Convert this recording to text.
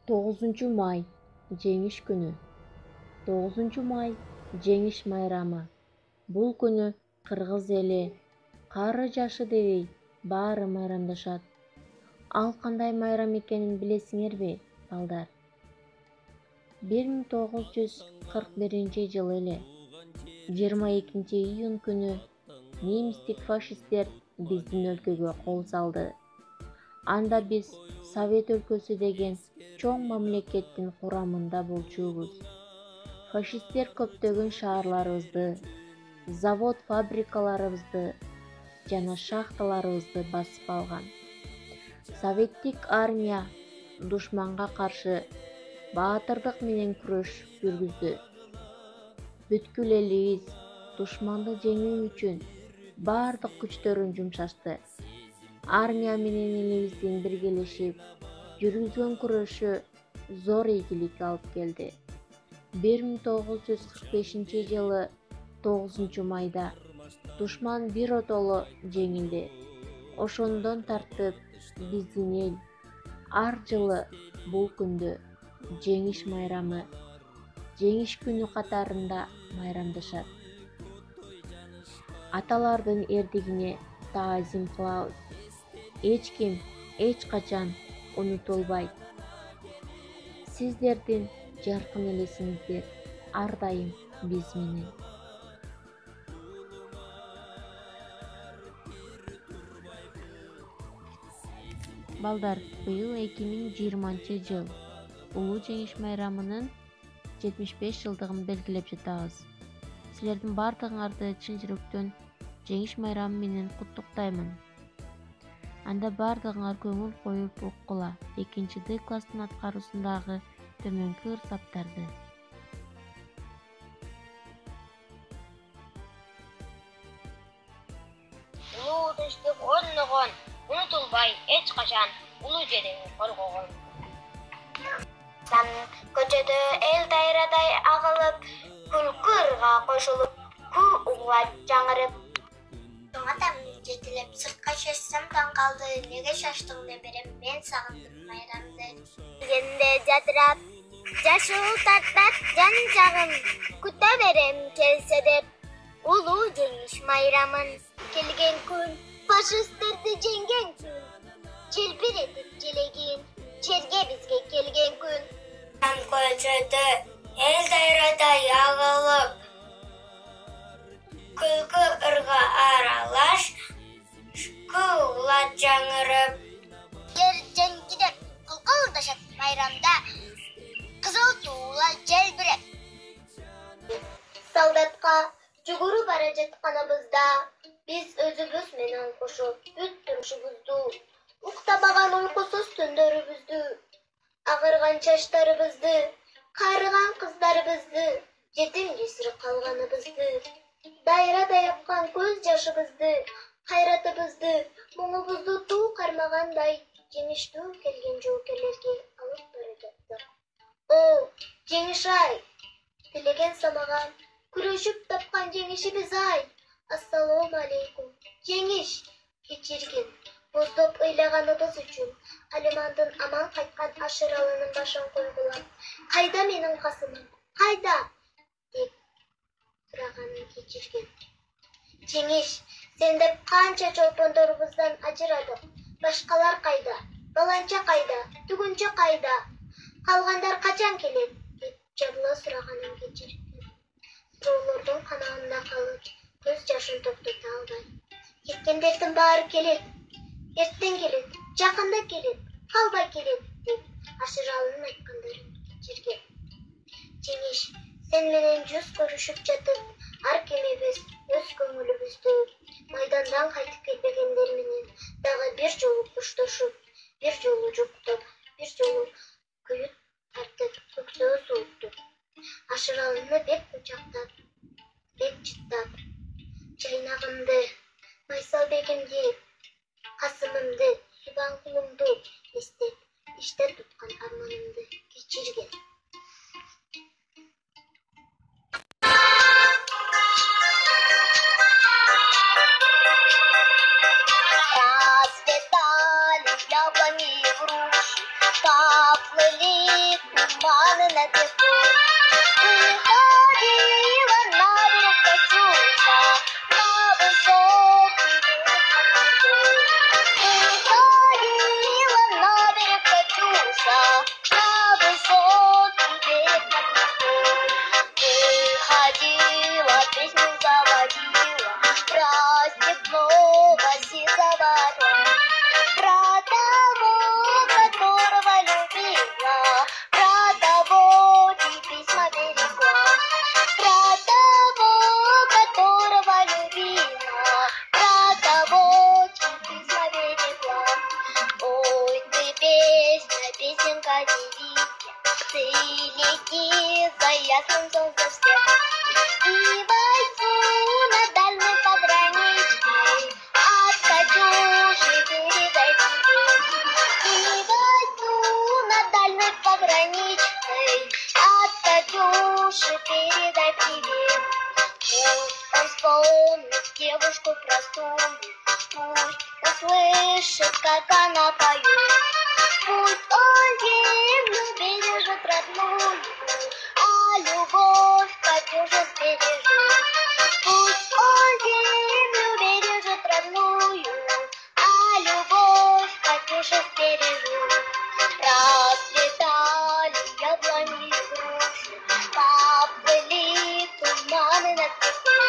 9 май жеңиш күнү. 9 май жеңиш майрамы. Бул күнү кыргыз эли кары жашы дебей баары майрамдашат. Ал кандай майрам экенин билесиңерби, балдар? 1941 эле 22 июнь күнү немистик фашисттер биздин өлкөгө кол салды. Анда биз Совет өлкөсү деген чоң мамлекеттин курамында болчубуз. Фашисттер көптөгөн шаарларыбызды, завод фабрикаларыбызды жана шахталарыбызды басып алган. Советтик армия душманга каршы баатырдык менен күрөш жүргүздү. Бүткүл элибиз душманды жеңүү үчүн баардык күчтөрүн жумшашты. Армия менен элибиздин биргелешип жүргүзгөн күрөшү зор ийгилик алып келди. 1945-жылы 9-майда душман биротоло жеңилди. Ошондон тартып биздин эл ар жылы бул күндү жеңиш майрамы, жеңиш күнү катарында майрамдашат. Аталардын эрдигине таазим кылабыз. Эч ким эч качан унутулбайт. Сиздердин жаркын элесиңиздер ар дайым биз менен. Балдар, быйыл 2020-жыл улуу жеңиш майрамынын 75 жылдыгын белгилеп жатабыз. Силердин бардыгыңарды чын жүрөктөн жеңиш майрамы менен куттуктаймын. Анда бардыгыңар көңүл коюп уккула 2-Д класстын аткаруусундагы төмөнкү ырсаптарды. Улуу тынчтык орногон, унутулбай эч качан улуу жерин коргогон. Көчөдө эл дайрадай агылып, күлкү ырга кошулуп, күү угла жаңырып. Чоң атам жетилеп сыртка чечсем таң калды, неге шаштың деп берем мен сагындым майрамды. Келгенде жадырап, жашыл тартат жан жагым, күтө берем келсе деп улуу жеңиш майрамын. Келген күн фашисттерди жеңген күн, желбиретип желегин, жерге бизге келген күн. Көчөдө эл дайрадай агылып, күлкү ырга аралаш, куула жаңырып. Жер жеңгидеп кылкылдашат майрамда, кызыл туула желбиреп. Солдатка жүгүрүп бара жатканыбызда биз өзүбүз менен кошуп бүт турмушубузду, уктабаган уйкусуз түндөрүбүздү, агырган чачтарыбызды, карыган кыздарыбызды, жетим жесир калганыбызды, дайрадай аккан көз жашыбызды, кайратыбызды, муңубузду туу кармагандай жеңиштүү келген жоокерлерге алып бара жаттык. О, жеңиш-ай, тилеген самаган, күрөшүп тапкан жеңишибиз-ай. Ассалому алейкум. Жеңиш кечиргин, боздоп ыйлаганыбыз үчүн Алимандын аман кайткан Ашыралынын башын койгула. Кайда менин касымым? Кайда? деп сураганын кечиргин. Жеңиш, сен деп канча чолпондорубуздан ажырадык. Башкалар кайда? Баланча кайда? Түгүнчө кайда? Калгандар качан келет? деп жабыла сураганын кечиргин. Суроолордун канагында калып, көз жашын токтото албай. Кеткендердин баары келет, эртең келет, жакында келет, калбай келет деп Ашыралынын айткандарын кечирген. Жеңиш, сен менен жүз көрүшүп жатып, ар кимибиз өз көңүлүбүздү майдандан кайтып келбегендер менен дагы бир жолу кушташып, бир жолу жоктоп, бир жолу күйүт тартып, көксөө сууттук. Ашыралыны бек кучактап, бек жыттап, жайнагымды, Майсалбегимди, Касымымды, Субанкулумду эстеп, иште туткан арманымды кечирген. Расцветали яблони и груши, пахло на тепло. Выходила на берег Катюша, на высокий берег. Выходила на берег Катюша, на высокий берег над рекой. Выходила, песню заводила про степного сизого орла, про того, которого любила, про того, чьи письма берегла, про того, которого любила, про того, чьи письма берегла. Ой, ты песня, песенка девичья, ты лети за ясным солнцем свет, и войду на дальний пограничный, от Катюши передай привет. И войду на дальний пограничный, от Катюши передай привет. Пусть он вспомнит девушку простую, пусть услышит, как она поет. Пусть он землю бережет родную, а любовь Катюша сбережет. Пусть он землю бережет родную, а любовь Катюша сбережет. Расцветали яблони и груши, поплыли туманы над степью.